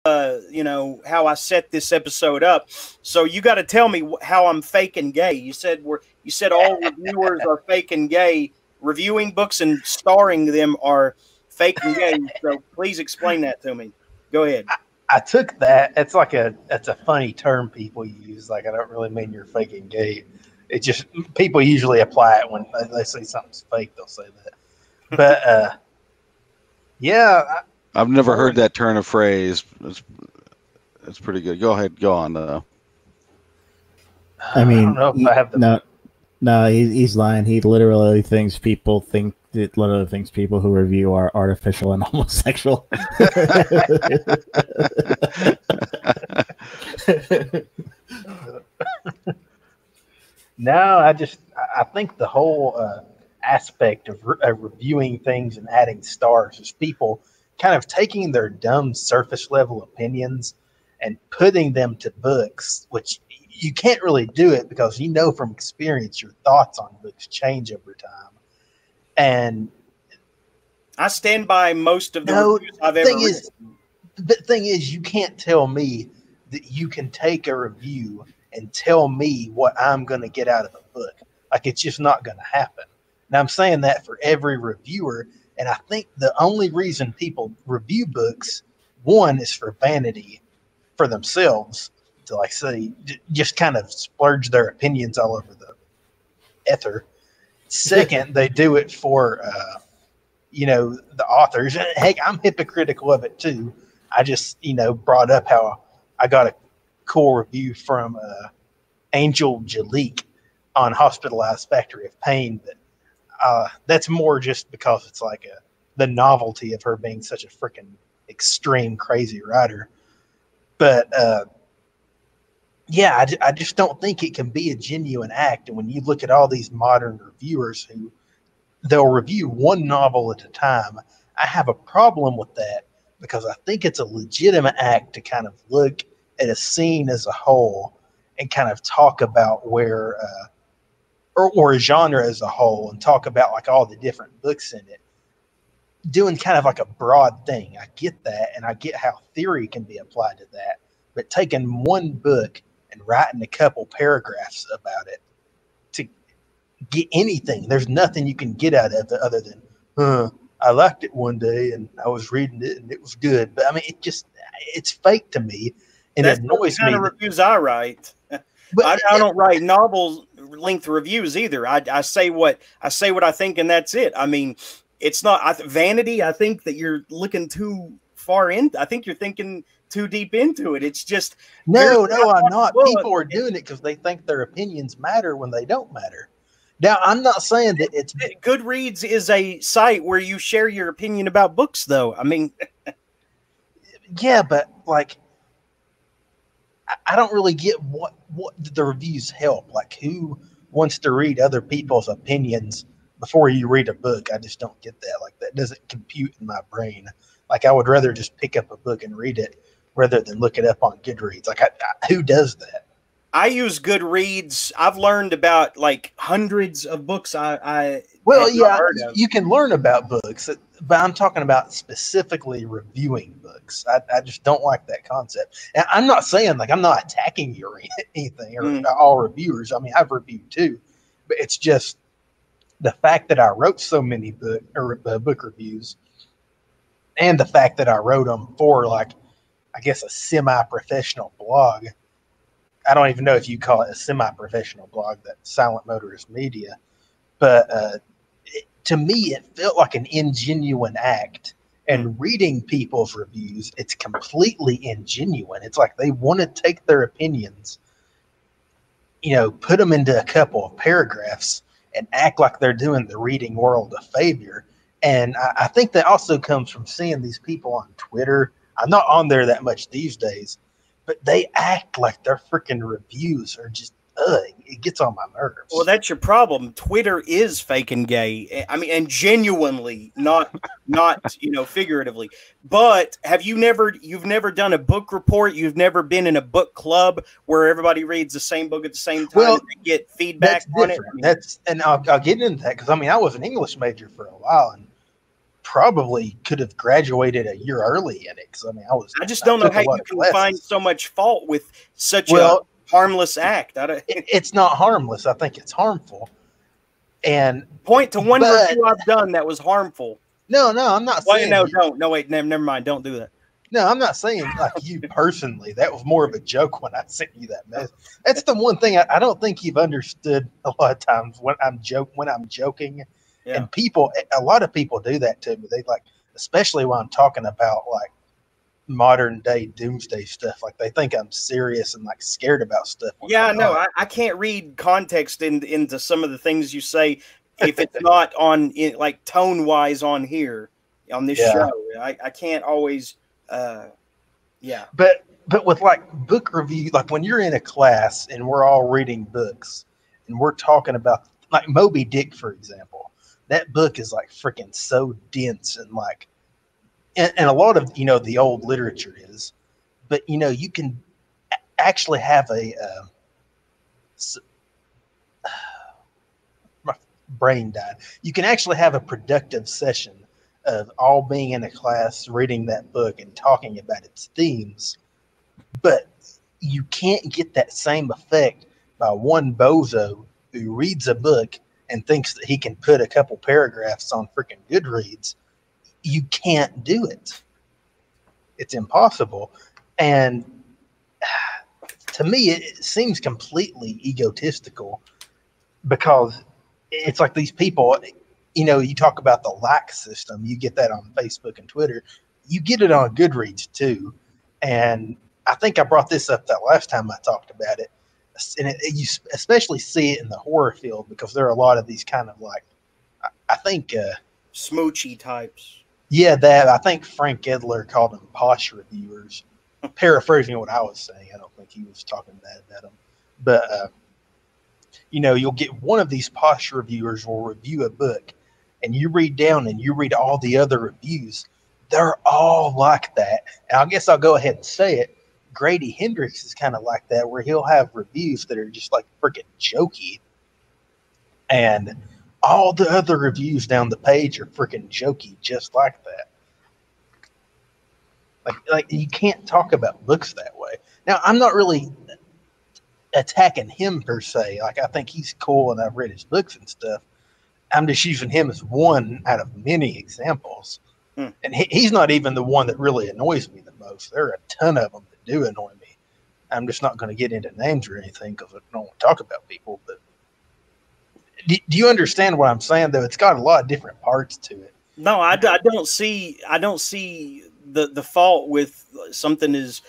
you know, how I set this episode up. So you got to tell me how I'm fake and gay. You said all reviewers are fake and gay. Reviewing books and starring them are fake and gay. So please explain that to me. Go ahead. I took that. It's a funny term people use. Like, I don't really mean you're fake and gay. It just, people usually apply it when they say something's fake. They'll say that. But yeah, I've never heard that turn of phrase. It's pretty good. Go ahead. Go on. I mean, I don't know if I have the no, he's lying. He literally thinks people think it literally thinks people who review are artificial and homosexual. No, I think the whole aspect of reviewing things and adding stars is people kind of taking their dumb surface level opinions and putting them to books, which you can't really do it because you know from experience your thoughts on books change over time. And I stand by most of the reviews I've ever read. The thing is, you can't tell me that you can take a review and tell me what I'm going to get out of a book. Like, it's just not going to happen. Now, I'm saying that for every reviewer, and I think the only reason people review books, one, is for vanity for themselves, to, like, say, just kind of splurge their opinions all over the ether. Second, they do it for, the authors. And heck, I'm hypocritical of it too. I just, brought up how I got a cool review from Angel Jalik on Hospitalized Factory of Pain. But that's more just because it's like the novelty of her being such a freaking extreme, crazy writer. But yeah, I just don't think it can be a genuine act. And when you look at all these modern reviewers who they'll review one novel at a time, I have a problem with that because I think it's a legitimate act to kind of look at a scene as a whole and kind of talk about where, or a genre as a whole and talk about like all the different books in it, doing kind of like a broad thing. I get that, and I get how theory can be applied to that, but taking one book and writing a couple paragraphs about it to get anything, there's nothing you can get out of it other than, I liked it one day and I was reading it and it was good. But I mean, it's fake to me, and it annoys me. That's the kind of reviews I write. But I don't write novel length reviews either. I say what I think, and that's it. I mean, it's not vanity. I think that you're looking too far in. I think you're thinking too deep into it. It's just no, I'm not. People are doing it because they think their opinions matter when they don't matter. Now, I'm not saying that it's Goodreads is a site where you share your opinion about books, though. I mean, yeah, but like, I don't really get what the reviews help. Like, who wants to read other people's opinions before you read a book? I just don't get that. Like, that doesn't compute in my brain. Like, I would rather just pick up a book and read it rather than look it up on Goodreads. Like, who does that? I use Goodreads. I've learned about like hundreds of books. You can learn about books, but I'm talking about specifically reviewing books. I just don't like that concept. And I'm not saying like I'm not attacking you or anything or all reviewers. I mean, I've reviewed too, but it's just the fact that I wrote so many book reviews, and the fact that I wrote them for like, I guess, a semi-professional blog. I don't even know if you call it a semi-professional blog, that Silent Motorist Media. But to me, it felt like an ingenuine act. And reading people's reviews, it's completely ingenuine. It's like they want to take their opinions, put them into a couple of paragraphs and act like they're doing the reading world a favor. And I think that also comes from seeing these people on Twitter. I'm not on there that much these days, but they act like their freaking reviews are just, it gets on my nerves. Well, that's your problem. Twitter is fake and gay. I mean, and genuinely, not figuratively. But you've never done a book report? You've never been in a book club where everybody reads the same book at the same time and they get feedback on it? And I'll get into that because I was an English major for a while, and probably could have graduated a year early in it. Because I just don't know how you can find so much fault with such a harmless act. It's not harmless. I think it's harmful. And point to one review I've done that was harmful. No, I'm not saying. Wait, never mind. Don't do that. No, I'm not saying like you personally. That was more of a joke when I sent you that message. That's the one thing I don't think you've understood a lot of times when I'm joking. Yeah. And a lot of people do that to me. They like, especially when I'm talking about like modern day doomsday stuff. Like they think I'm serious and like scared about stuff. Yeah, no, I can't read context into some of the things you say if it's not like tone wise on here on this show. I can't always. But with like book review, like when you're in a class and we're all reading books and we're talking about like Moby Dick, for example, that book is like freaking so dense and like, and a lot of, the old literature is, but you can actually have my brain died. You can actually have a productive session of all being in a class, reading that book and talking about its themes. But you can't get that same effect by one bozo who reads a book and thinks that he can put a couple paragraphs on freaking Goodreads. You can't do it. It's impossible. And to me, it seems completely egotistical because it's like these people, you talk about the like system. You get that on Facebook and Twitter. You get it on Goodreads too. And I think I brought this up that last time I talked about it. And you especially see it in the horror field because there are a lot of these kind of like, I think... smoochy types. Yeah, that. I think Frank Edler called them posh reviewers. Paraphrasing what I was saying. I don't think he was talking bad about them. But, you'll get one of these posh reviewers will review a book and you read down and you read all the other reviews. They're all like that. And I guess I'll go ahead and say it. Grady Hendrix is kind of like that, where he'll have reviews that are just like freaking jokey. And all the other reviews down the page are freaking jokey, just like that. Like you can't talk about books that way. Now, I'm not really attacking him per se. Like I think he's cool and I've read his books and stuff. I'm just using him as one out of many examples. And he's not even the one that really annoys me the most. There are a ton of them that do annoy me. I'm just not going to get into names or anything because I don't want to talk about people. But do you understand what I'm saying, though? It's got a lot of different parts to it. No, I don't see the fault with something as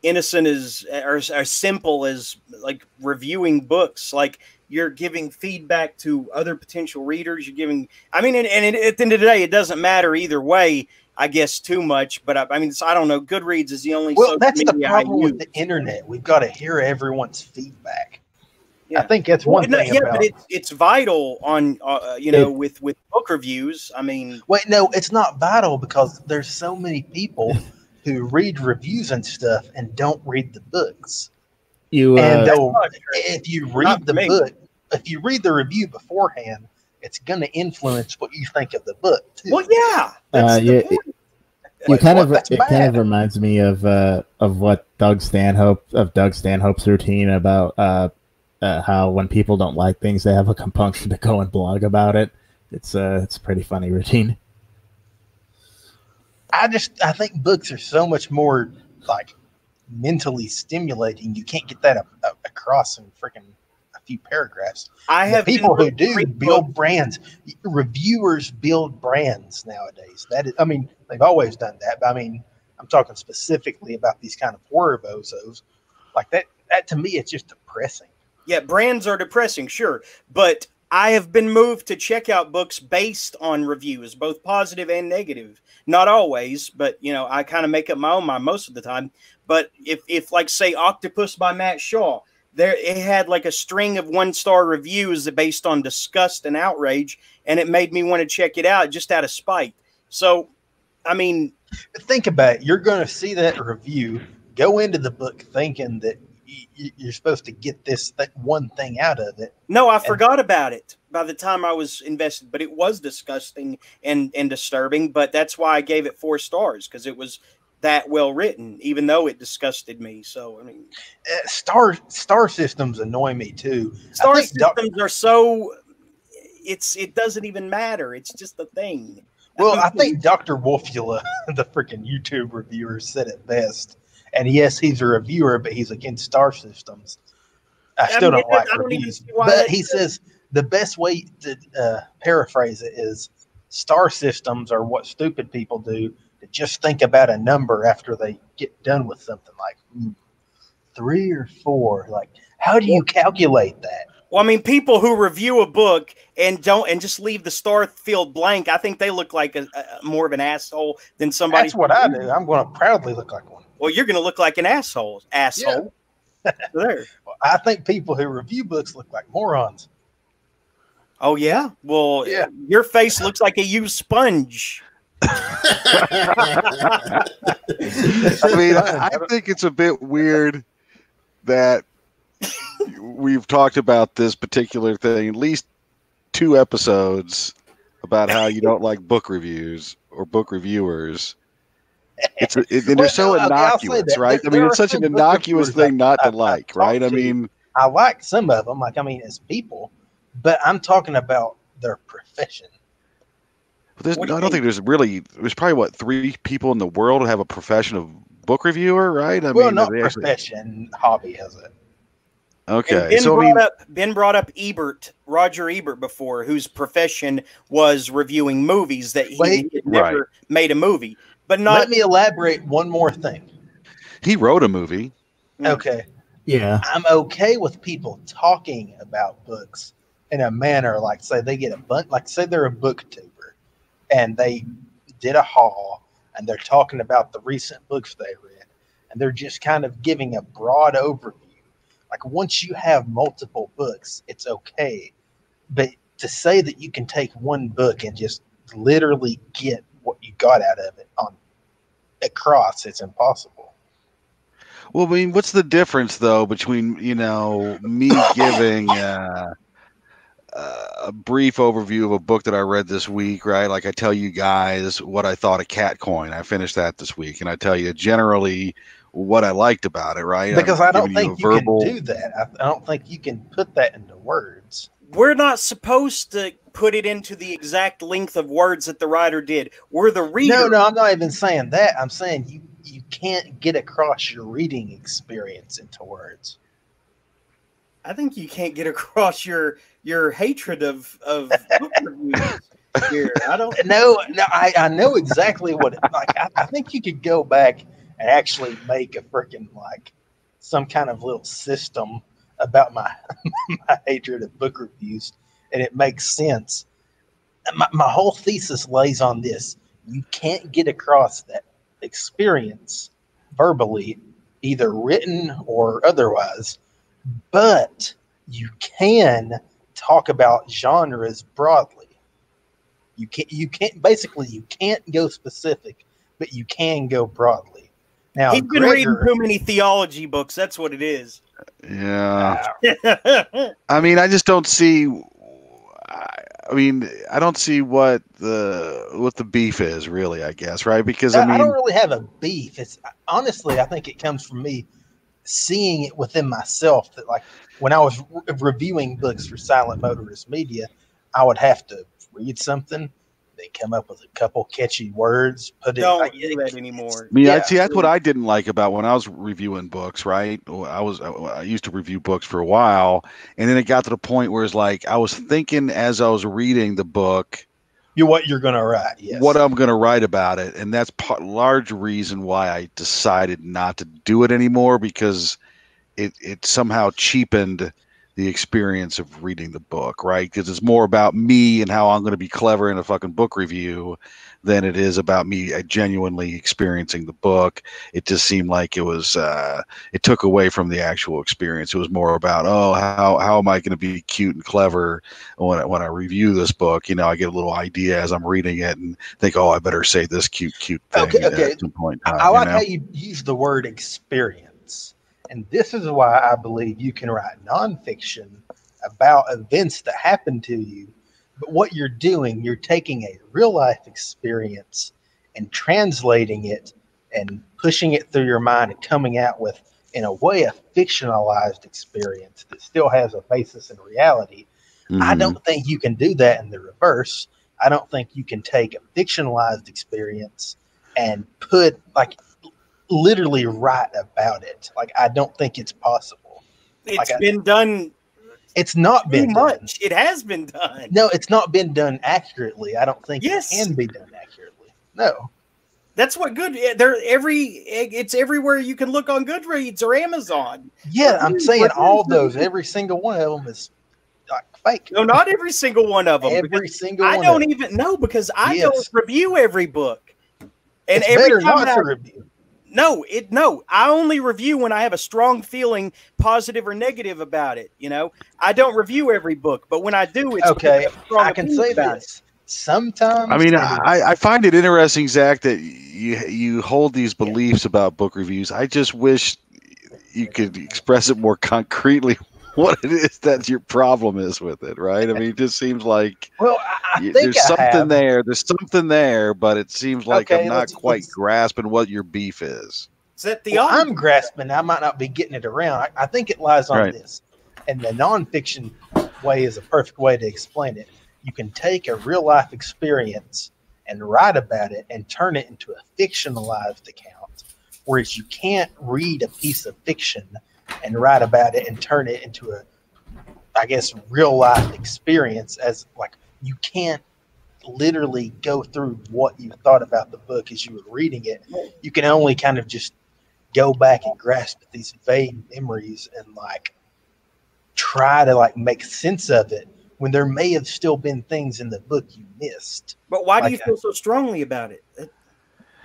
innocent as or simple as like reviewing books. Like you're giving feedback to other potential readers. You're giving, at the end of the day, it doesn't matter either way, I guess, too much. But I don't know. Goodreads is the only. Well, that's the problem with the internet. We've got to hear everyone's feedback. Yeah. I think that's one thing. Yeah, but it's vital on with book reviews. Wait, no, it's not vital because there's so many people who read reviews and stuff and don't read the books. If you read the book, if you read the review beforehand, it's going to influence what you think of the book too. Well, yeah, it kind of reminds me of what Doug Stanhope's routine about how when people don't like things, they have a compunction to go and blog about it. It's a pretty funny routine. I think books are so much more like mentally stimulating. You can't get that across in freaking a few paragraphs. I have people who do build brands. Reviewers build brands nowadays. That is, they've always done that. But I'm talking specifically about these kind of horror bozos. Like that to me, it's just depressing. Yeah, brands are depressing, sure. But I have been moved to check out books based on reviews, both positive and negative. Not always, but, I kind of make up my own mind most of the time. But if like, say, Octopus by Matt Shaw, it had like a string of 1-star reviews based on disgust and outrage, and it made me want to check it out just out of spite. So, think about it. You're going to see that review, go into the book thinking that you're supposed to get this one thing out of it. No, I forgot about it. by the time I was invested, but it was disgusting and disturbing. But that's why I gave it 4 stars, because it was that well written, even though it disgusted me. So I mean, star systems annoy me too. Star systems are so it doesn't even matter. It's just a thing. Well, I think Dr. Wolfula, the freaking YouTube reviewer, said it best. And yes, he's a reviewer, but he's against star systems. I still don't like reviews. But he says the best way to paraphrase it is star systems are what stupid people do to just think about a number after they get done with something, like 3 or 4. Like, how do you calculate that? Well, I mean, people who review a book and just leave the star field blank, I think they look like a more of an asshole than somebody. That's what I do. I'm going to proudly look like one. Well, you're going to look like an asshole. Yeah. There. Well, I think people who review books look like morons. Oh, yeah? Well, yeah. Your face looks like a used sponge. I mean, I think it's a bit weird that we've talked about this particular thing, at least 2 episodes, about how you don't like book reviews or book reviewers. They're so innocuous, right? I mean, it's such an innocuous thing not to like, right? I mean, I like some of them, as people, but I'm talking about their profession. I don't think there's probably 3 people in the world who have a profession of book reviewer, right? I mean, not profession, hobby has it. Okay, Ben brought up Roger Ebert before, whose profession was reviewing movies that he had never made a movie. But not. Let me elaborate one more thing. He wrote a movie. Okay. Yeah. I'm okay with people talking about books in a manner like, say they get say they're a booktuber and they did a haul and they're talking about the recent books they read and they're just kind of giving a broad overview. Like, once you have multiple books, it's okay. But to say that you can take one book and just literally get what you got out of it across, it's impossible. Well, I mean, what's the difference, though, between, me giving a brief overview of a book that I read this week, right? Like, I tell you guys what I thought of Cat Coin. I finished that this week. And I tell you generally what I liked about it, right? Because I don't think you can do that. I don't think you can put that into words. We're not supposed to put it into the exact length of words that the writer did. We're the reader. No, I'm not even saying that. I'm saying you can't get across your reading experience into words. I think you can't get across your hatred of book reviews here. I don't. No, I know exactly what it like. I think you could go back and actually make a freaking some kind of little system about my hatred of book reviews, and it makes sense. My whole thesis lays on this: you can't get across that experience verbally, either written or otherwise, but you can talk about genres broadly. You can't go specific, but you can go broadly. Now, he's been reading too many theology books. That's what it is. Yeah. I mean, I just don't see. I don't see what the beef is, really, I guess, right? Because I don't really have a beef. It's honestly, I think it comes from me seeing it within myself that, like, when I was reviewing books for Silent Motorist Media, I would have to read something. They come up with a couple catchy words. Don't do that anymore. That's what I didn't like about when I was reviewing books. Right, I used to review books for a while, and then it got to the point where it's like I was thinking as I was reading the book, what you're going to write, yes, what I'm going to write about it, and that's large reason why I decided not to do it anymore, because it somehow cheapened the experience of reading the book, right? Because it's more about me and how I'm going to be clever in a fucking book review than it is about me genuinely experiencing the book. It just seemed like it was, it took away from the actual experience. It was more about, how am I going to be cute and clever when I review this book? I get a little idea as I'm reading it and think, I better say this cute thing at some point in time. I like how you use the word experience. And this is why I believe you can write nonfiction about events that happen to you. But what you're doing, you're taking a real life experience and translating it and pushing it through your mind and coming out with, in a way, a fictionalized experience that still has a basis in reality. I don't think you can do that in the reverse. I don't think you can take a fictionalized experience and put, like, literally write about it. Like, I don't think it's possible. It's been done. It's not been much. It has been done. No, it's not been done accurately. I don't think it can be done accurately. No. That's what good. It's everywhere you can look on Goodreads or Amazon. Yeah, I'm saying all those. Every single one of them is like fake. No, not every single one of them. Every single one. I don't even know because I don't review every book. And it's every better time not to review. No, I only review when I have a strong feeling, positive or negative about it. You know, I don't review every book, but when I do, it's okay. I can say this. Sometimes, I mean, I find it interesting, Zach, that you hold these beliefs about book reviews. I just wish you could express it more concretely what it is that your problem is with it, right? I mean, it just seems like there's something there. There's something there, but it seems like I'm not quite grasping what your beef is. Is that I'm grasping. I might not be getting it around. I think it lies on this. And the nonfiction way is a perfect way to explain it. You can take a real life experience and write about it and turn it into a fictionalized account, whereas you can't read a piece of fiction and write about it and turn it into a, I guess, real life experience. As like, you can't literally go through what you thought about the book as you were reading it. You can only kind of just go back and grasp at these vague memories and like try to like make sense of it, when there may have still been things in the book you missed. But why do you feel so strongly about it?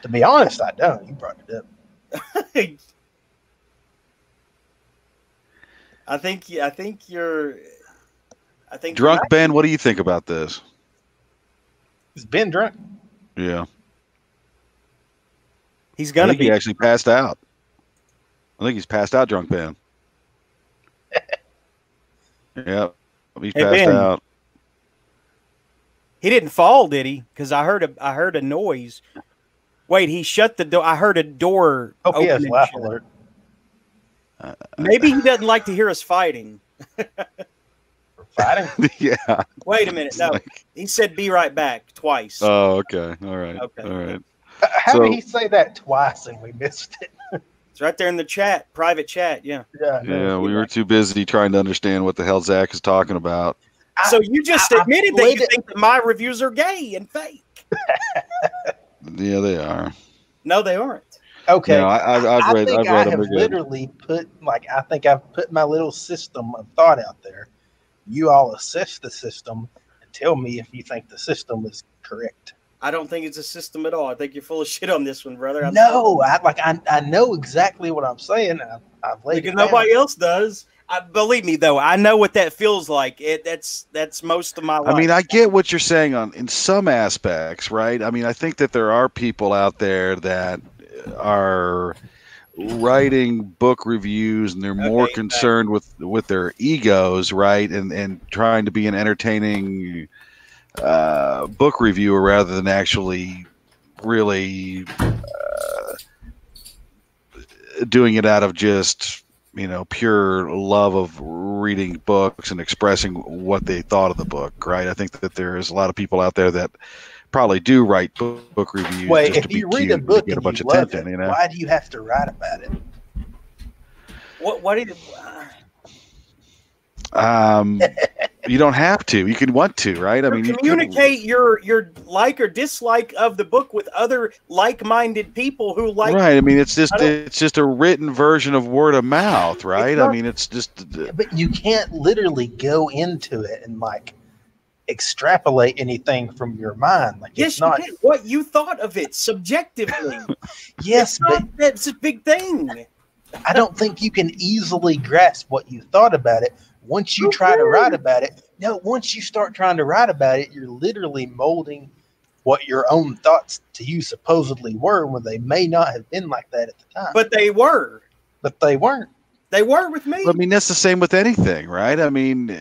To be honest, I don't. You brought it up. I think you're drunk. Ben, what do you think about this? Is Ben drunk? Yeah. He's gonna be. He actually passed out. I think he's passed out, drunk Ben. Yep. He's passed out. He didn't fall, did he? Because I heard a noise. Wait, he shut the door. I heard a door. Oh, he has laugh alert. Maybe he doesn't like to hear us fighting. Fighting? Yeah. Wait a minute. No, he said "be right back" twice. Oh, okay. All right. Okay. All right. How did he say that twice and we missed it? It's right there in the chat, private chat. Yeah. Yeah, we were too busy trying to understand what the hell Zach is talking about. So you just admitted that you think that my reviews are gay and fake. Yeah, they are. No, they aren't. Okay. No, I've read them. I have literally put, like, I think I've put my little system of thought out there. You all assess the system and tell me if you think the system is correct. I don't think it's a system at all. I think you're full of shit on this one, brother. I know exactly what I'm saying. I've laid because nobody else does. Believe me, though, I know what that feels like. That's most of my life. I mean, I get what you're saying in some aspects, right? I mean, I think that there are people out there that are writing book reviews and they're more concerned with their egos, right? And trying to be an entertaining book reviewer rather than actually really doing it out of just, pure love of reading books and expressing what they thought of the book, right? I think that there's a lot of people out there that probably do write book reviews. Wait, just if to be you read cute a book and get a and bunch you of love attention, it, why do you have to write about it? What do you? You don't have to. You can want to, right? I mean, you communicate your like or dislike of the book with other like-minded people who like. Right. I mean, it's just a written version of word of mouth, right? I mean, it's just. But you can't literally go into it and like extrapolate anything from your mind. Like, yes, it's not what you thought of it subjectively. Yes, but that's a big thing. I don't think you can easily grasp what you thought about it. Once you try to write about it, once you start trying to write about it, you're literally molding what your own thoughts to you supposedly were when they may not have been like that at the time. But they were. But they weren't. They were with me. I mean, that's the same with anything, right? I mean,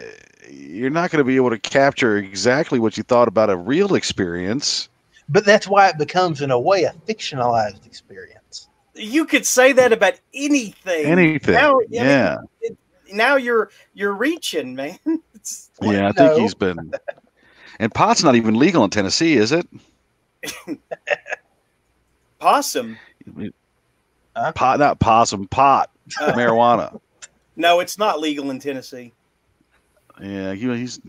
you're not going to be able to capture exactly what you thought about a real experience. But that's why it becomes, in a way, a fictionalized experience. You could say that about anything. Anything, now, yeah. Now you're reaching, man. Yeah, I think he's been. And pot's not even legal in Tennessee, is it? Possum. Pot, not possum. Pot. Marijuana. No, it's not legal in Tennessee. Yeah, he's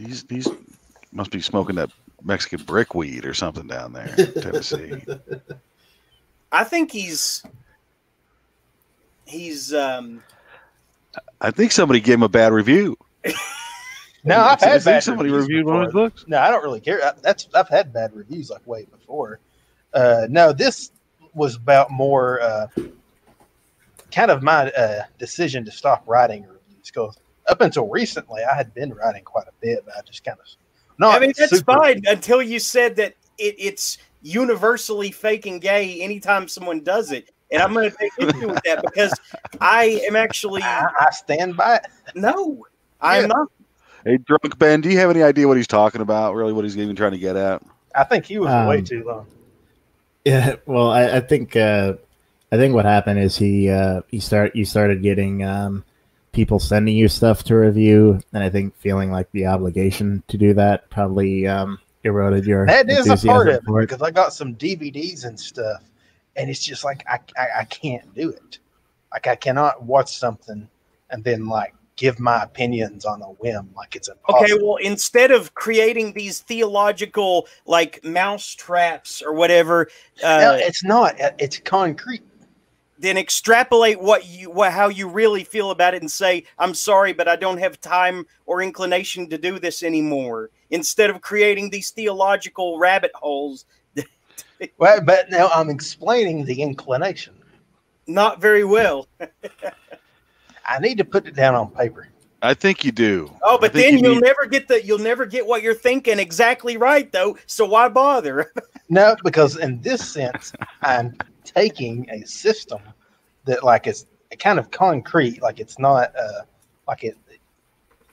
must be smoking that Mexican brickweed or something down there in Tennessee. I think he's I think somebody gave him a bad review. No, I've had bad somebody reviews reviewed before. one of his books. No, I don't really care. I've had bad reviews like way before. No, this was about more kind of my decision to stop writing reviews, because up until recently I had been writing quite a bit, but I just kind of not. I mean, that's fine until you said that it's universally fake and gay anytime someone does it. And I'm going to take issue with that because I am actually. I stand by it. No, I'm not. Hey, Drunk Ben, do you have any idea what he's talking about? Really, what he's even trying to get at? I think he was way too long. Yeah, well, I think what happened is you started getting people sending you stuff to review, and I think feeling like the obligation to do that probably eroded your. That is a part of it, because I got some DVDs and stuff, and it's just like I can't do it. Like, I cannot watch something and then like give my opinions on a whim, like it's impossible. Okay, well, instead of creating these theological like mouse traps or whatever, no, it's not. It's concrete. Then extrapolate how you really feel about it and say, I'm sorry, but I don't have time or inclination to do this anymore. Instead of creating these theological rabbit holes. Well, but now I'm explaining the inclination. Not very well. I need to put it down on paper. I think you do. Oh, but then you'll never get what you're thinking exactly right, though. So why bother? No, because in this sense, I'm taking a system that like is kind of concrete, like it's not like it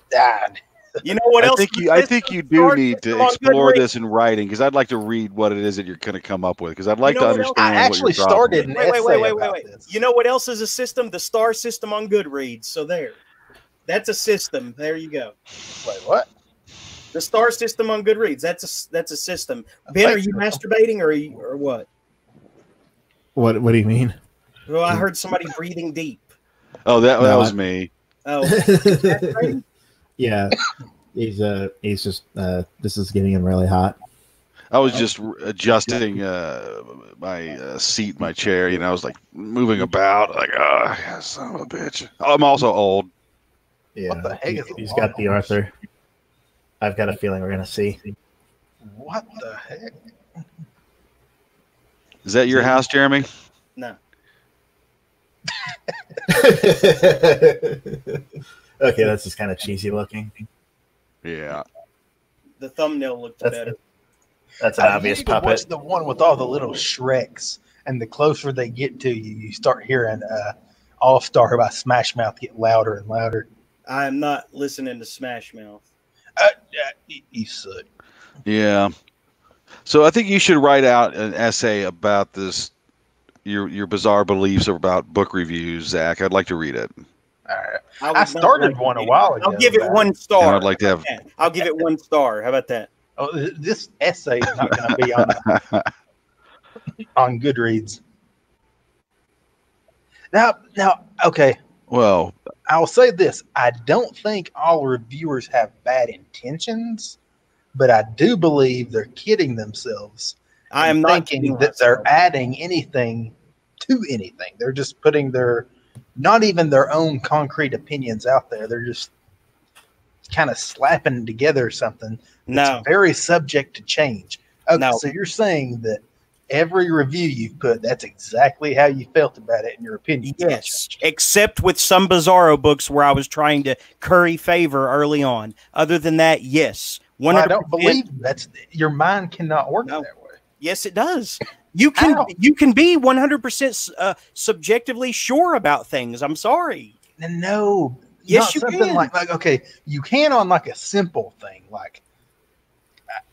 died. You know what else? I think you do need to explore this in writing, because I'd like to read what it is that you're going to come up with, because I'd like to understand. I actually started an essay wait. You know what else is a system? The star system on Goodreads. So there, that's a system. There you go. Wait, what? The star system on Goodreads. That's a system. Ben, are you masturbating or what? What do you mean? Well, I heard somebody breathing deep. Oh, that was me. Oh, yeah. He's just this is getting him really hot. I was just adjusting my seat in my chair. I was like moving about, like, oh, son of a bitch. I'm also old. Yeah, what the heck he's got the Arthur. I've got a feeling we're gonna see. What the heck? Is that your house, Jeremy? No. Okay, that's just kind of cheesy looking. Yeah. The thumbnail looked better. That's an obvious puppet. What's the one with all the little Shreks? And the closer they get to you, you start hearing All Star by Smash Mouth get louder and louder. I'm not listening to Smash Mouth. You suck. Yeah. So I think you should write out an essay about this, your bizarre beliefs about book reviews, Zach. I'd like to read it. All right. I started one a while ago. I'll give it 1 star. And I'd like to have. I'll give it 1 star. How about that? Oh, this essay is not going to be on Goodreads. Now, okay. Well, I'll say this: I don't think all reviewers have bad intentions, but I do believe they're kidding themselves. I am not thinking that they're adding anything to anything. They're just putting not even their own concrete opinions out there. They're just kind of slapping together something that's very subject to change. Okay, so you're saying that every review you've put, that's exactly how you felt about it in your opinion. Yes, except with some Bizarro books where I was trying to curry favor early on. Other than that, yes. 100%. Well, I don't believe your mind cannot work that way. Yes, it does. You can be 100% subjectively sure about things. I'm sorry. No, yes, not something like okay, you can on like a simple thing. Like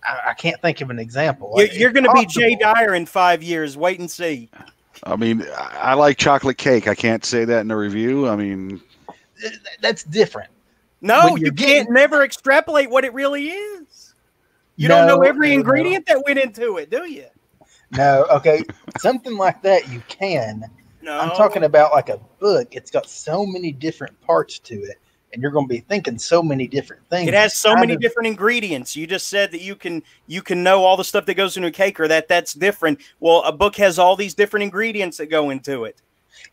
I can't think of an example. You're going to be Jay Dyer in 5 years. Wait and see. I mean, I like chocolate cake. I can't say that in a review. I mean, that's different. No, you can't never extrapolate what it really is. You don't know every ingredient that went into it, do you? No, okay. Something like that you can. No. I'm talking about like a book. It's got so many different parts to it, and you're going to be thinking so many different things. It has so many different ingredients. You just said that you can know all the stuff that goes into a cake, or that's different. Well, a book has all these different ingredients that go into it.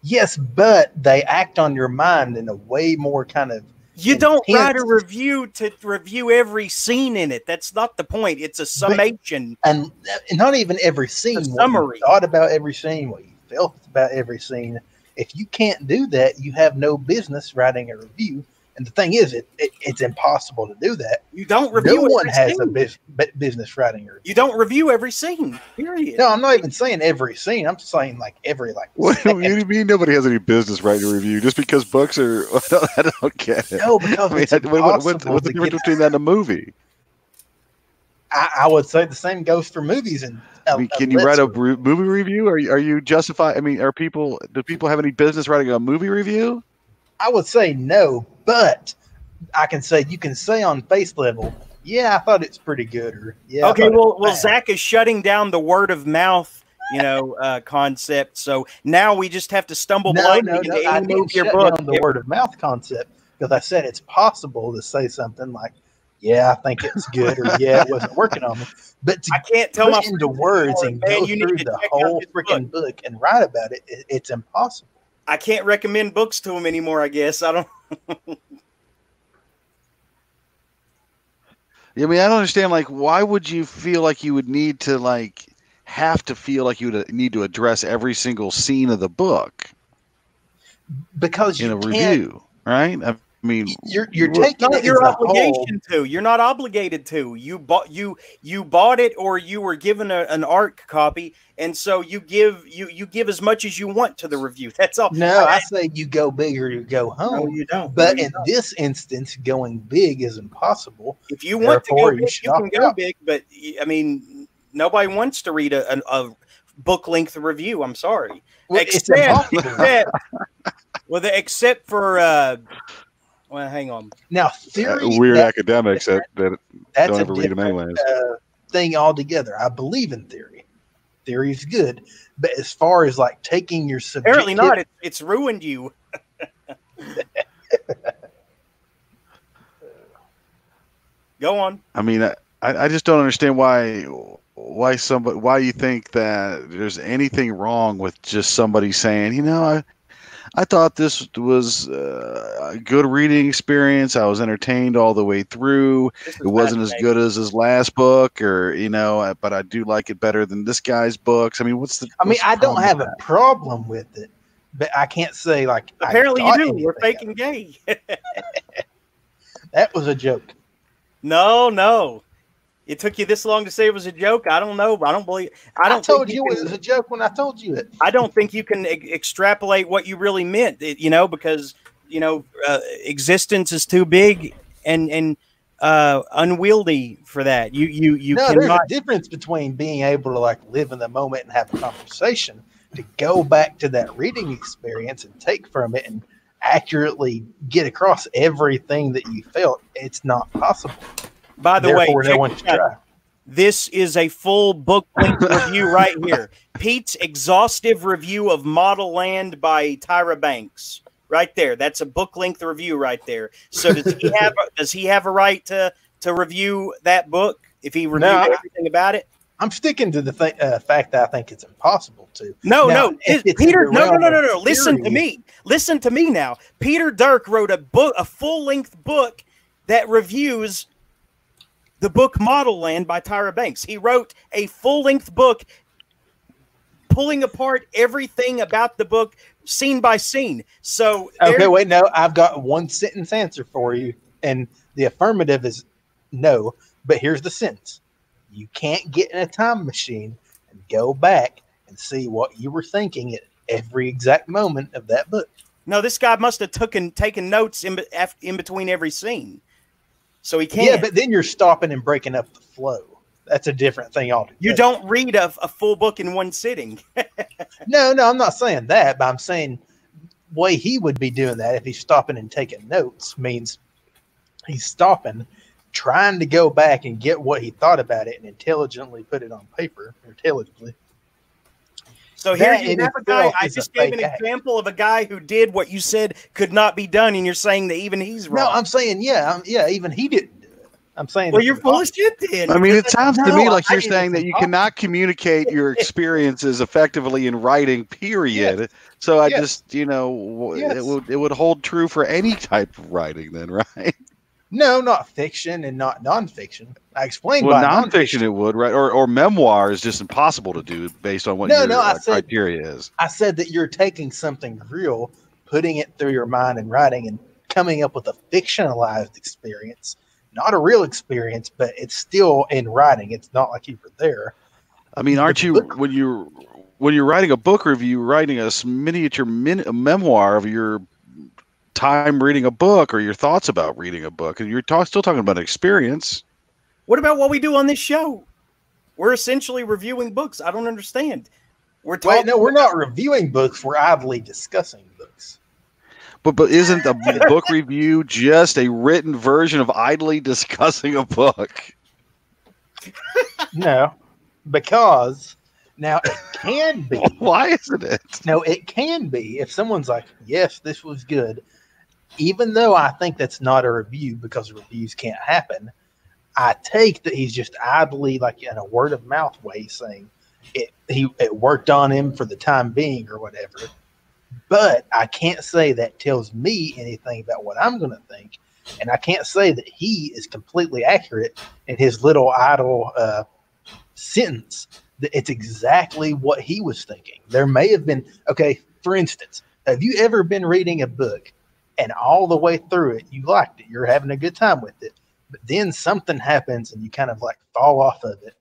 Yes, but they act on your mind in a way more kind of. You don't write a review to review every scene in it. That's not the point. It's a summation. And not even every scene. A summary. You thought about every scene, what you felt about every scene. If you can't do that, you have no business writing a review. And the thing is, it's impossible to do that. You don't review. No one has a business writing a review. You don't review every scene. Period. No, I'm not even saying every scene. I'm saying like every like. What do you mean nobody has any business writing a review just because books are? I don't get it. No, because what's the difference between that and a movie? I would say the same goes for movies. And I mean, can you write a movie review? Are you justified? I mean, do people have any business writing a movie review? I would say no, but I can say you can say on face level, yeah, I thought it's pretty good, or yeah. Okay, well, Zach is shutting down the word of mouth, concept. So now we just have to stumble blindly into any movie or book. The word of mouth concept, because I said it's possible to say something like, yeah, I think it's good, or yeah, it wasn't working on me. But I can't tell put into words and go through the whole freaking book and write about it, it's impossible. I can't recommend books to him anymore, I guess. I don't. I mean, I don't understand. Like, why would you feel like you would need to, like, have to feel like you would need to address every single scene of the book? Because in a review, right? I mean, you're taking it your obligation to. You're not obligated to. You bought it, or you were given an ARC copy, and so you give as much as you want to the review. That's all. No, I say you go big or you go home. No, you don't. But in this instance, going big is impossible. If you want to go big, you can go big. But I mean, nobody wants to read a book length review. I'm sorry. Well, except for. Well, hang on. Now, theory. Weird academics that don't ever read them anyways. Thing altogether. I believe in theory. Theory is good, but as far as like taking your subjective, apparently not. It's ruined you. Go on. I mean, I just don't understand why you think that there's anything wrong with just somebody saying, I thought this was a good reading experience. I was entertained all the way through. It wasn't as good as his last book, but I do like it better than this guy's books. I mean, I don't have a problem with it, but I can't say like. Apparently, you do. We're faking gay. That was a joke. No. It took you this long to say it was a joke. I don't know. I don't believe. I told you it was a joke when I told you it. I don't think you can extrapolate what you really meant. Because existence is too big and unwieldy for that. You no, there's a difference between being able to like live in the moment and have a conversation, to go back to that reading experience and take from it and accurately get across everything that you felt. It's not possible. By the way, this is a full book length review right here. Pete's exhaustive review of Model Land by Tyra Banks. Right there. That's a book length review right there. So does he have a right to review that book if he reviewed everything about it? I'm sticking to the fact that I think it's impossible to. No. Peter, no. Listen to me. Listen to me now. Peter Dirk wrote a full length book that reviews the book Model Land by Tyra Banks. He wrote a full-length book pulling apart everything about the book scene by scene. So okay, wait, no, I've got one sentence answer for you, and the affirmative is no, but here's the sentence. You can't get in a time machine and go back and see what you were thinking at every exact moment of that book. No, this guy must have taken notes in between every scene, so he can't. Yeah, but then you're stopping and breaking up the flow. That's a different thing altogether. You don't read a full book in one sitting. No, I'm not saying that, but I'm saying the way he would be doing that if he's stopping and taking notes means he's stopping, trying to go back and get what he thought about it and intelligently put it on paper. Intelligently. So here you have a guy. I just gave an example of a guy who did what you said could not be done, and you're saying that even he's wrong. No, I'm saying even he didn't do it. I'm saying, well, you're full of shit then. I mean, it sounds to me like you're saying that you cannot communicate your experiences effectively in writing, period. Yes. So I just, it would hold true for any type of writing then, right? No, not fiction and not nonfiction. I explained why nonfiction it would, right? Or memoir is just impossible to do based on what your criteria is. I said that you're taking something real, putting it through your mind and writing and coming up with a fictionalized experience. Not a real experience, but it's still in writing. It's not like you were there. I mean, aren't you when you're writing a book review, writing a miniature memoir of your time reading a book or your thoughts about reading a book, and you're still talking about experience. What about what we do on this show? We're essentially reviewing books. I don't understand. We're not reviewing books. We're idly discussing books. But isn't a book review just a written version of idly discussing a book? No, because now it can be. Why isn't it? No, it can be. If someone's like, yes, this was good, even though I think that's not a review because reviews can't happen, I take that he's just idly, like in a word of mouth way, saying it worked on him for the time being or whatever. But I can't say that tells me anything about what I'm going to think. And I can't say that he is completely accurate in his little idle sentence. It's exactly what he was thinking. There may have been, okay, for instance, have you ever been reading a book and all the way through it, you liked it, you're having a good time with it, but then something happens and you kind of like fall off of it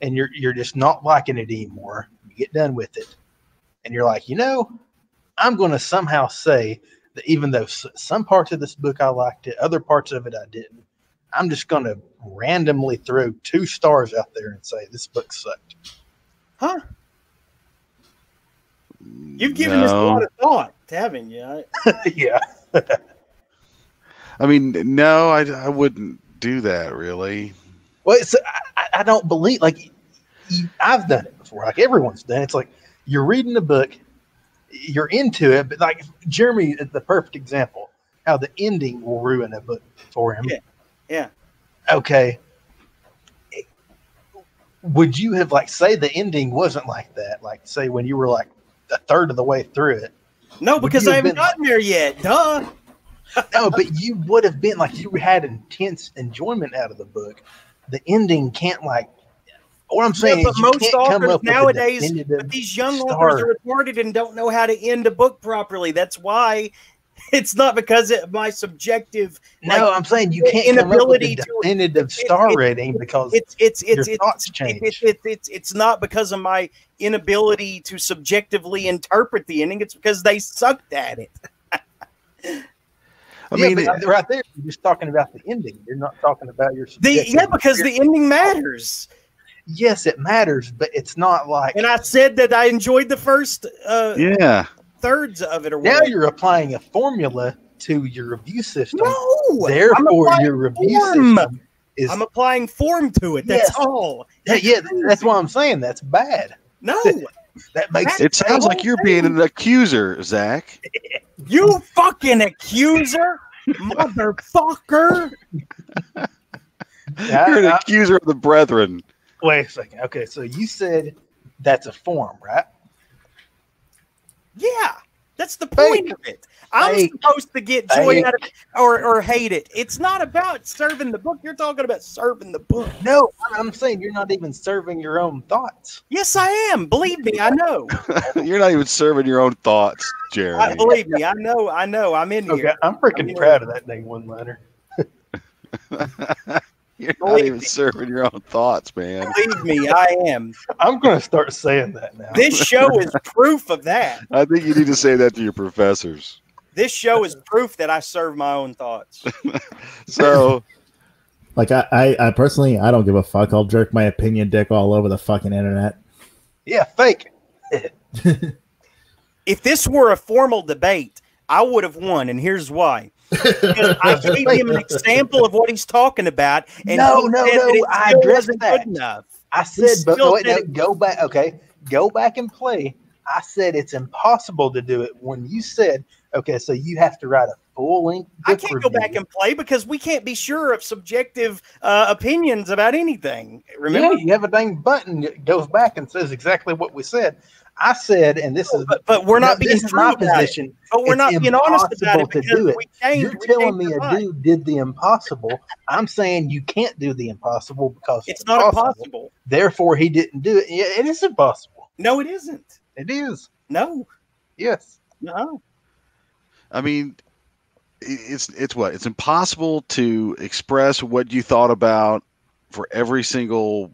and you're just not liking it anymore. You get done with it and you're like, I'm going to somehow say that even though some parts of this book I liked it, other parts of it I didn't, I'm just going to randomly throw 2 stars out there and say this book sucked. Huh? You've given this a lot of thought, haven't you? Yeah. I mean, no, I wouldn't do that, really. Well, I don't believe, like, I've done it before. Like, everyone's done it. It's like you're reading a book, you're into it, but like Jeremy is the perfect example how the ending will ruin a book for him. Yeah. Okay. Would you have say the ending wasn't like that? Like say when you were like a third of the way through it. No, because I haven't gotten there yet. Duh. No, but you would have been you had intense enjoyment out of the book. The ending can't what I'm saying but most authors nowadays, but these young authors are retarded and don't know how to end a book properly. That's why it's not because of my subjective. No, I'm saying you can't inability come up with a definitive star rating because your thoughts change. It's not because of my inability to subjectively interpret the ending. It's because they sucked at it. I mean, right there, you're just talking about the ending. You're not talking about your subjective because the ending matters. Yes, it matters, but it's not like. And I said that I enjoyed the first thirds of it. Or now you're applying a formula to your review system. No, therefore your review system is. I'm applying form to it. That's all. Yeah, that's why I'm saying that's bad. No, that makes it sounds like you're being an accuser, Zach. You fucking accuser, motherfucker! You're an accuser of the brethren. Wait a second. Okay, so you said that's a form, right? Yeah, that's the point of it. I'm supposed to get joy out of it or hate it. It's not about serving the book. You're talking about serving the book. No, I'm saying you're not even serving your own thoughts. Yes, I am. Believe me, I know. You're not even serving your own thoughts, Jeremy. Believe me, I know. I'm in here. I'm freaking proud of that dang one-liner. You're not even serving your own thoughts, man. Believe me, I am. I'm going to start saying that now. This show is proof of that. I think you need to say that to your professors. This show is proof that I serve my own thoughts. So, like, I personally, I don't give a fuck. I'll jerk my opinion dick all over the fucking internet. Yeah, fake. If this were a formal debate, I would have won, and here's why. Because I gave him an example of what he's talking about, and No, I addressed wasn't that. good enough. I said, but still wait, no, said it- go back. Okay, go back and play. I said it's impossible to do it when you said, okay, so you have to write a full length. I can't go back and play because we can't be sure of subjective opinions about anything. Remember? Yeah, you have a dang button that goes back and says exactly what we said. I said, and this is, but we're not being this is true my about position. it. But we're not being honest about it to because do it. we changed. You're telling me a dude did the impossible. I'm saying you can't do the impossible because it's not impossible. Therefore, he didn't do it. Yeah, it is impossible. No, it isn't. It is. No. Yes. No. I mean, it's what? It's impossible to express what you thought about for every single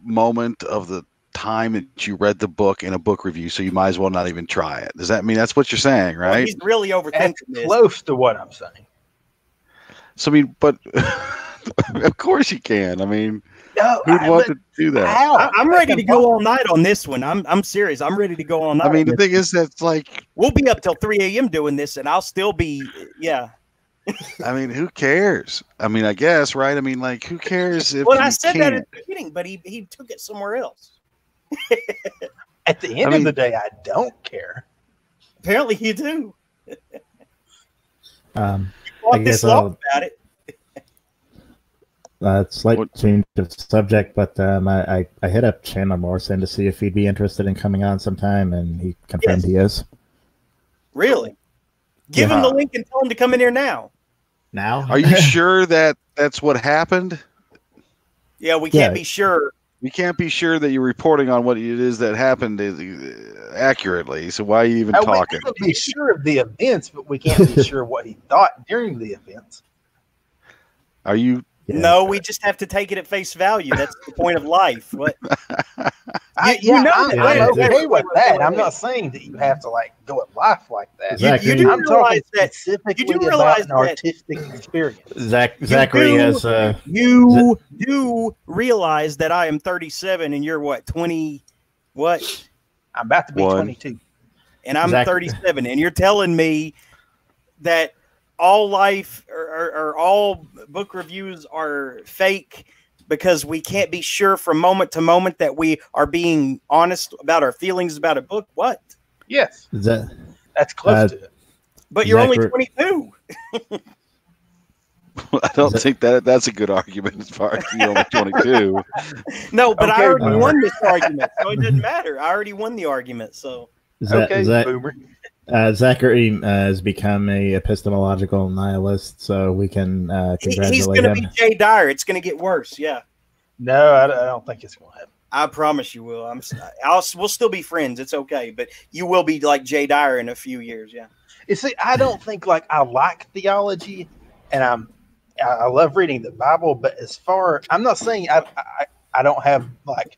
moment of the time that you read the book in a book review, so you might as well not even try it. Does that mean that's what you're saying, right? Well, he's really overthinking this. Close to what I'm saying. So I mean, but of course you can. I mean, no, who'd want to do that? I'm ready to go all night on this one. I'm serious. I'm ready to go all night. I mean, the thing is that's like we'll be up till 3 a.m. doing this, and I'll still be I mean, who cares? I mean, I guess, right? I mean, like, who cares if I said that at the beginning, but he took it somewhere else. At the end of the day, I don't care. Apparently, you do. I Talk guess this long about it. Slight change of subject, but I hit up Chandler Morrison to see if he'd be interested in coming on sometime, and he confirmed he is. Really? Give him the link and tell him to come in here now. Now? Are you sure that that's what happened? Yeah, we can't be sure. We can't be sure that you're reporting on what it is that happened accurately. So why are you even talking? We can be sure of the events, but we can't be sure what he thought during the events. Are you? No, we just have to take it at face value. That's the point of life. What? I'm okay with that. I'm not saying that you have to like go at life like that. You do I'm talking specifically about an that artistic experience. Zachary has. You do realize that I am 37 and you're what 20? What? I'm about to be 22, and I'm 37, and you're telling me that all life or all book reviews are fake because we can't be sure from moment to moment that we are being honest about our feelings about a book. What? Yes. That's close to it. But you're only 22. I don't think that's a good argument as far as you're only 22. No, but I already won this argument, so it doesn't matter. I already won the argument, so. Boomer. Zachary has become a epistemological nihilist, so we can congratulate He's going to be Jay Dyer. It's going to get worse. Yeah. No, I don't think it's going to happen. I promise you will. We'll still be friends. It's okay, but you will be like Jay Dyer in a few years. Yeah. You see, I don't think like I like theology, and I love reading the Bible, but I'm not saying I don't have like.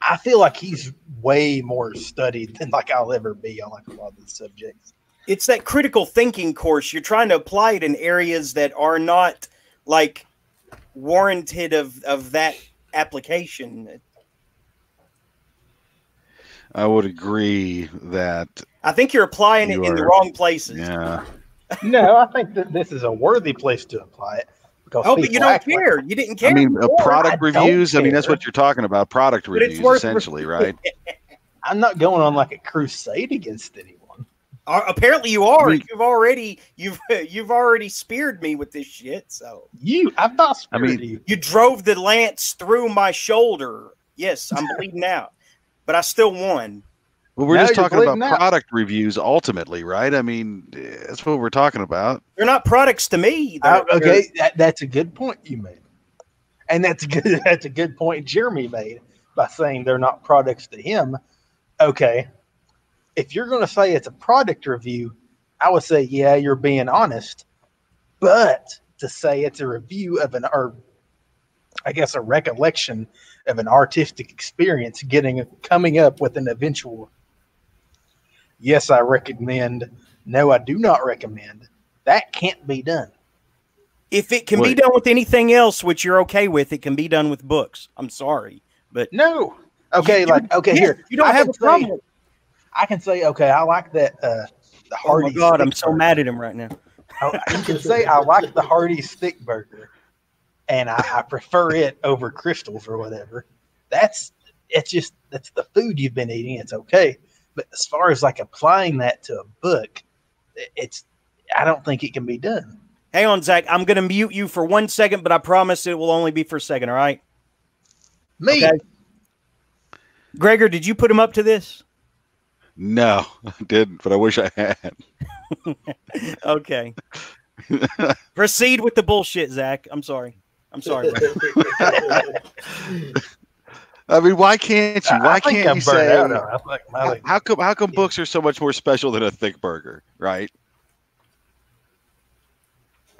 I feel like he's way more studied than like I'll ever be on like a lot of these subjects. It's that critical thinking course. You're trying to apply it in areas that are not like warranted of that application. I would agree that. I think you're applying it in the wrong places. Yeah. No, I think that this is a worthy place to apply it. But you don't care. You didn't care. I mean, product reviews. I mean, that's what you're talking about. Product reviews, essentially, right? I'm not going on like a crusade against anyone. Apparently, you are. I mean, you've already speared me with this shit. So I've not speared you. You drove the lance through my shoulder. Yes, I'm bleeding out, but I still won. Well, we're just talking about product reviews ultimately, right? I mean, that's what we're talking about. They're not products to me. Okay, that's a good point you made. And that's a good point Jeremy made by saying they're not products to him. Okay, if you're going to say it's a product review, I would say, yeah, you're being honest. But to say it's a review of a recollection of an artistic experience coming up with an eventual Yes, I recommend. No, I do not recommend. That can't be done. If it can be done with anything else, which you're okay with, it can be done with books. I'm sorry, but no. Okay, here you don't have a problem. I can say, okay, I like that. The Hardee's. Oh my God, I'm so mad at him right now. You can say I like the Hardee's thick burger, and I prefer it over Crystals or whatever. That's the food you've been eating. It's okay, but as far as like applying that to a book, I don't think it can be done. Hang on, Zach. I'm going to mute you for 1 second, but I promise it will only be for a second, all right? Me. Okay. Gregor, did you put him up to this? No, I didn't, but I wish I had. Okay. Proceed with the bullshit, Zach. I'm sorry. I mean, why can't you? Why can't you say? How come books are so much more special than a thick burger, right?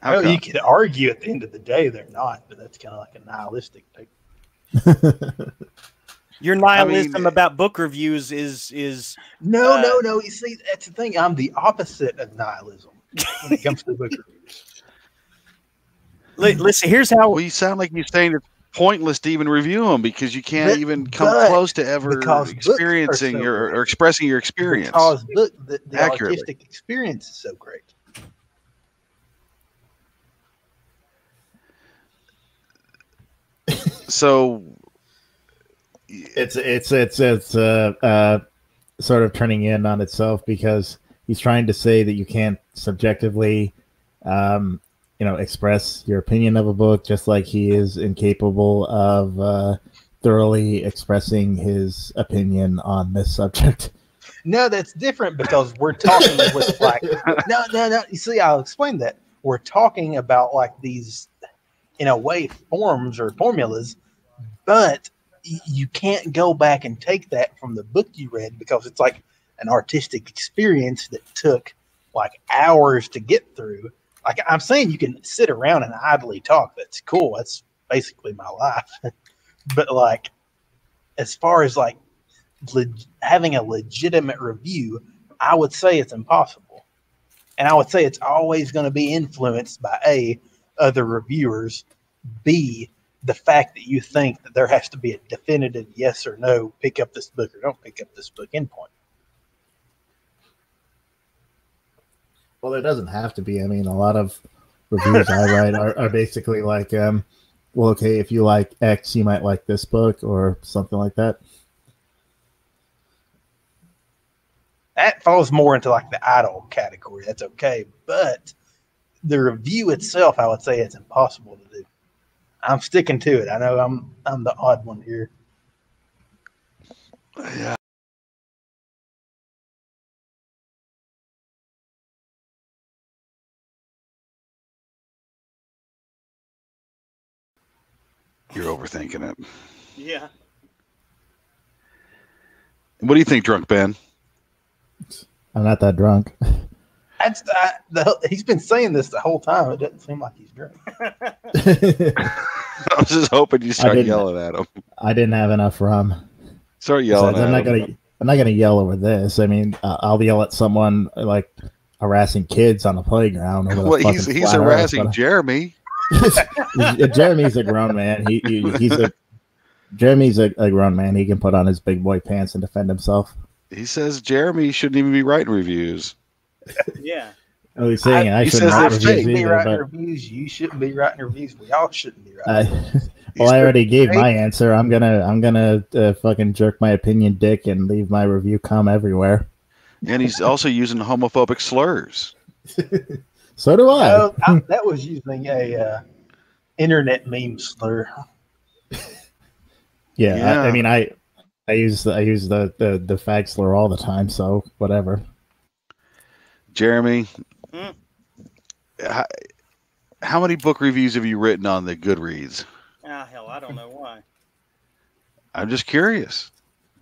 Well, you could argue at the end of the day they're not, but that's kind of like a nihilistic thing. Your nihilism about book reviews is no. You see, that's the thing. I'm the opposite of nihilism when it comes to book reviews. Listen, here's how. Well, you sound like you're saying it's pointless to even review them because you can't even come close to ever experiencing or expressing your experience. Because the artistic experience is so great. So it's sort of turning in on itself because he's trying to say that you can't subjectively, express your opinion of a book, just like he is incapable of thoroughly expressing his opinion on this subject. No, that's different because we're talking with like no. You see, I'll explain that. We're talking about like these, in a way, forms or formulas, but you can't go back and take that from the book you read because it's like an artistic experience that took like hours to get through. Like I'm saying, you can sit around and idly talk. That's cool. That's basically my life. But like, as far as like having a legitimate review, I would say it's impossible. And I would say it's always going to be influenced by A, other reviewers, B, the fact that you think that there has to be a definitive yes or no, pick up this book or don't pick up this book endpoint. Well, there doesn't have to be. I mean, a lot of reviews I write are basically like, well, okay, if you like X, you might like this book or something like that. That falls more into like the idle category. That's okay. But the review itself, I would say it's impossible to do. I'm sticking to it. I know I'm the odd one here. Yeah. You're overthinking it. Yeah. What do you think, Drunk Ben? I'm not that drunk. He's been saying this the whole time. It doesn't seem like he's drunk. I was just hoping you start yelling at him. I didn't have enough rum. Start yelling at him. I'm not gonna yell over this. I mean, I'll yell at someone like harassing kids on the playground. Well, he's harassing Jeremy. Jeremy's a grown man. Jeremy's a grown man. He can put on his big boy pants and defend himself. He says Jeremy shouldn't even be writing reviews. Yeah. Oh, he's saying I shouldn't be writing reviews. You shouldn't be writing reviews. We all shouldn't be writing. Well, I already gave my answer. I'm gonna fucking jerk my opinion dick and leave my review cum everywhere. And he's also using homophobic slurs. So do I. That was using a internet meme slur. Yeah. I mean, I use the fag slur all the time. So whatever. Jeremy, how many book reviews have you written on the Goodreads? Hell, I don't know why. I'm just curious.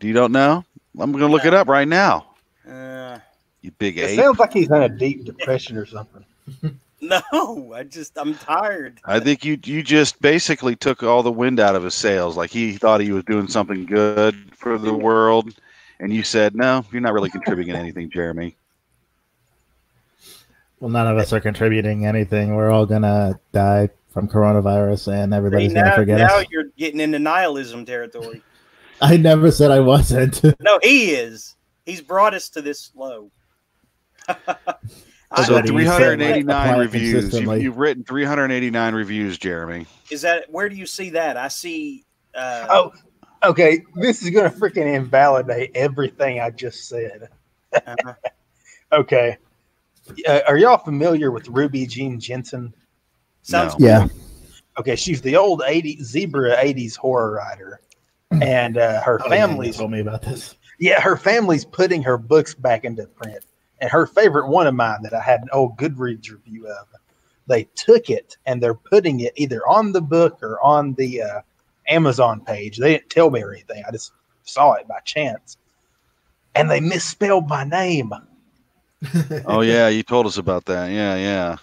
You don't know? I'm going to look it up right now. You big ape. It sounds like he's in a deep depression or something. No, I'm tired. I think you just basically took all the wind out of his sails. Like he thought he was doing something good for the world, And you said, no, you're not really contributing anything, Jeremy. Well, none of us are contributing anything. We're all going to die from coronavirus, and everybody's going to forget us. Now you're getting into nihilism territory. I never said I wasn't. No, he is. He's brought us to this low. So 389 reviews. You've written 389 reviews, Jeremy. Is that, where do you see that? I see. Okay. This is going to freaking invalidate everything I just said. Okay. Are y'all familiar with Ruby Jean Jensen? Sounds Yeah. Okay, she's the old Zebra 80s horror writer, and her family's told me about this. Yeah, her family's putting her books back into print, and her favorite one of mine that I had an old Goodreads review of, they took it and they're putting it either on the book or on the Amazon page. They didn't tell me or anything. I just saw it by chance, and they misspelled my name. Oh yeah, you told us about that. Yeah.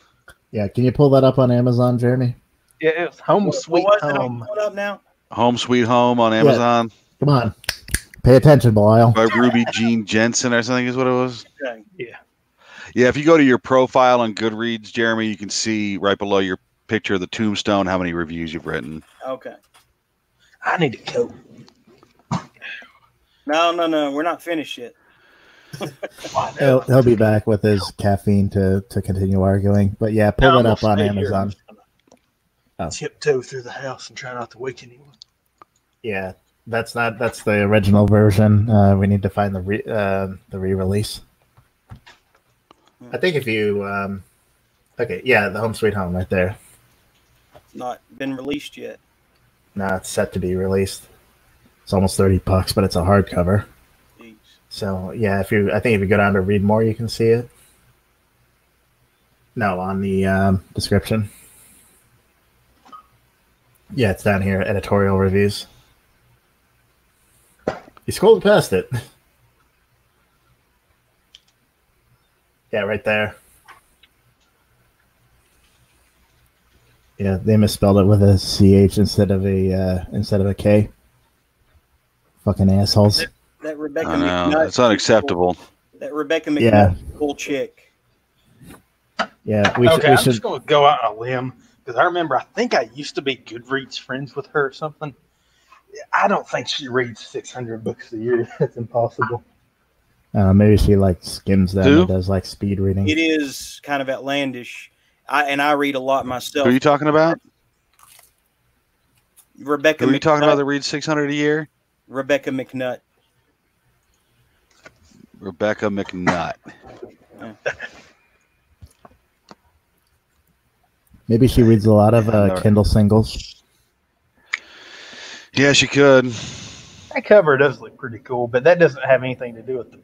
Can you pull that up on Amazon, Jeremy? Yeah, it's Home Sweet Home. Up now? Home Sweet Home on Amazon. Come on, pay attention, Belial. By Ruby Jean Jensen, I think is what it was. Yeah. Yeah, if you go to your profile on Goodreads, Jeremy, you can see right below your picture of the tombstone how many reviews you've written. Okay. I need a coat. No. We're not finished yet. He'll be back with his caffeine to continue arguing. But yeah, pull that up on Amazon. Tiptoe through the house and try not to wake anyone. Yeah, that's the original version. We need to find the re-release. I think if you the Home Sweet Home right there. Not been released yet. No, it's set to be released. It's almost $30, but it's a hardcover. Jeez. So yeah, if you go down to read more, you can see it. No, on the description. Yeah, it's down here. Editorial reviews. You scrolled past it. Yeah, right there. Yeah, they misspelled it with a CH instead of a K. Fucking assholes. That Rebecca I know. McNutt. It's unacceptable. That Rebecca McNutt cool chick. Yeah, I'm just going to go out on a limb because I think I used to be Goodreads friends with her or something. I don't think she reads 600 books a year. That's impossible. Maybe she skims them and does speed reading. It is kind of outlandish. I read a lot myself. Who are you talking about? Rebecca. Who are you talking about that reads 600 a year? Rebecca McNutt. Rebecca McNutt. Maybe she reads a lot of Kindle singles. Yeah, she could. That cover does look pretty cool, but that doesn't have anything to do with the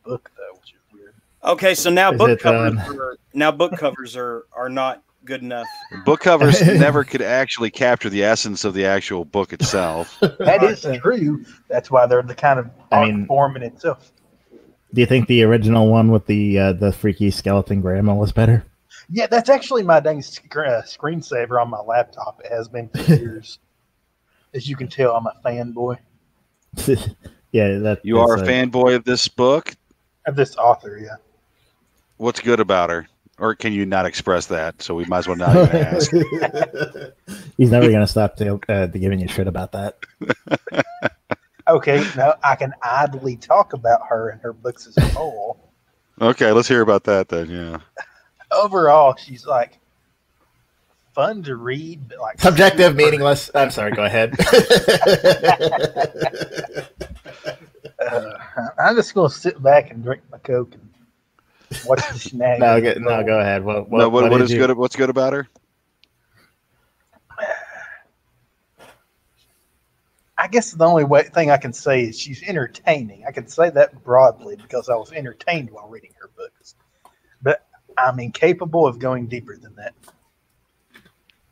book, though, which is weird. Okay, so now book covers are not good enough. Book covers never could actually capture the essence of the actual book itself. That is true. That's why they're the kind of art form in itself. Do you think the original one with the freaky skeleton grandma was better? Yeah, that's actually my dang screensaver on my laptop. It has been for years. As you can tell, I'm a fanboy. Yeah, you are a fanboy of this book? Of this author, yeah. What's good about her? Or can you not express that? So we might as well not even ask. He's never going to stop giving you shit about that. Okay, no, I can idly talk about her and her books as a whole. Okay, let's hear about that then, yeah. Overall, she's fun to read, but subjective, meaningless. I'm sorry, go ahead. I'm just going to sit back and drink my Coke and watch the shenanigans. No, go ahead. What's good about her? I guess the only thing I can say is she's entertaining. I can say that broadly because I was entertained while reading her books. But I'm incapable of going deeper than that.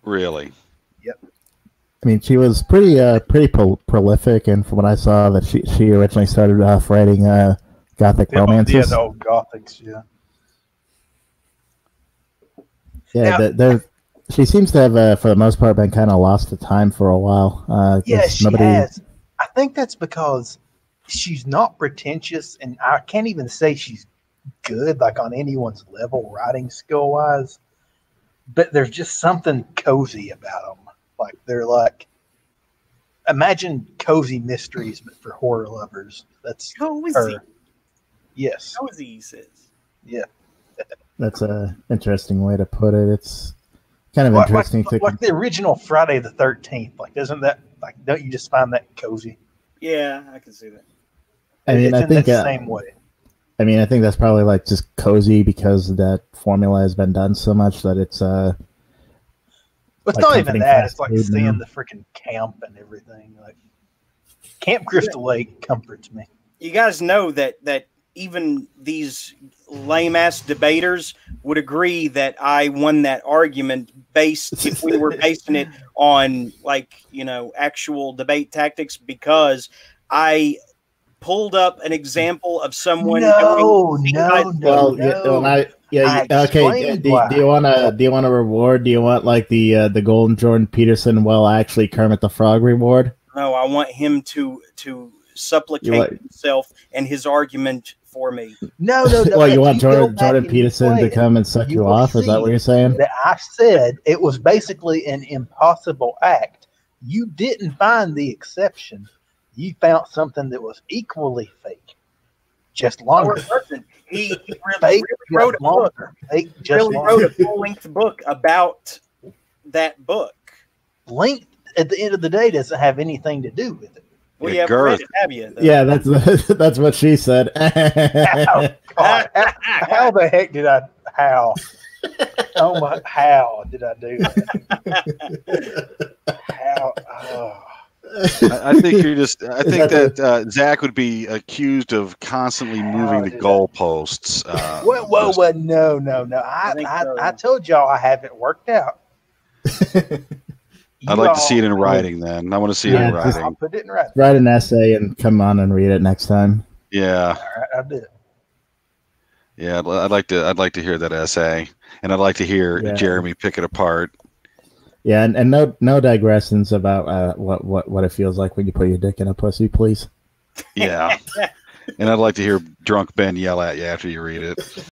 Really? Yep. I mean, she was pretty prolific, and from what I saw, that she originally started off writing gothic romances. Yeah, the old gothics, yeah. Yeah, she seems to have, for the most part, been kind of lost to time for a while. Yeah, she has. I think that's because she's not pretentious, and I can't even say she's good, like on anyone's level, writing skill wise. But there's just something cozy about them. Like they're like, imagine cozy mysteries, but for horror lovers. That's cozy. Her. Yes, cozy, he says. Yeah, that's a interesting way to put it. It's kind of interesting. Like the original Friday the 13th. Like, doesn't that, like, don't you just find that cozy? Yeah, I can see that. I mean, I think the same way. I mean, I think that's probably like just cozy because that formula has been done so much that it's But it's like not even that. It's like seeing now. the freaking camp and everything. Like Camp Crystal Lake comforts me. You guys know that even these lame ass debaters would agree that I won that argument based if we were basing it on actual debate tactics, because I pulled up an example of someone. Okay. Do you want a reward? Do you want like the golden Jordan Peterson? Well, actually, Kermit the Frog reward. No, I want him to supplicate himself and his argument for me. No. Well, you want Jordan Peterson to come and suck you off? Is that what you're saying? That I said it was basically an impossible act. You didn't find the exception. You found something that was equally fake, just longer. He really wrote a book. Wrote a full-length book about that book. Length at the end of the day doesn't have anything to do with it. Well, you haven't read it, have you? Though? Yeah, that's what she said. How the heck did I? How? Oh my! How did I do that? How? Oh. I think you're just. I think that Zach would be accused of constantly moving the goalposts. Whoa! No! I told y'all I have it worked out. I'd like to see it in writing. Then I want to see it in writing. I'll put it in writing. Write an essay and come on and read it next time. Yeah. All right, I'll do it. Yeah, I'd like to hear that essay, and I'd like to hear Jeremy pick it apart. Yeah, and no digressions about what it feels like when you put your dick in a pussy, please. Yeah, and I'd like to hear drunk Ben yell at you after you read it.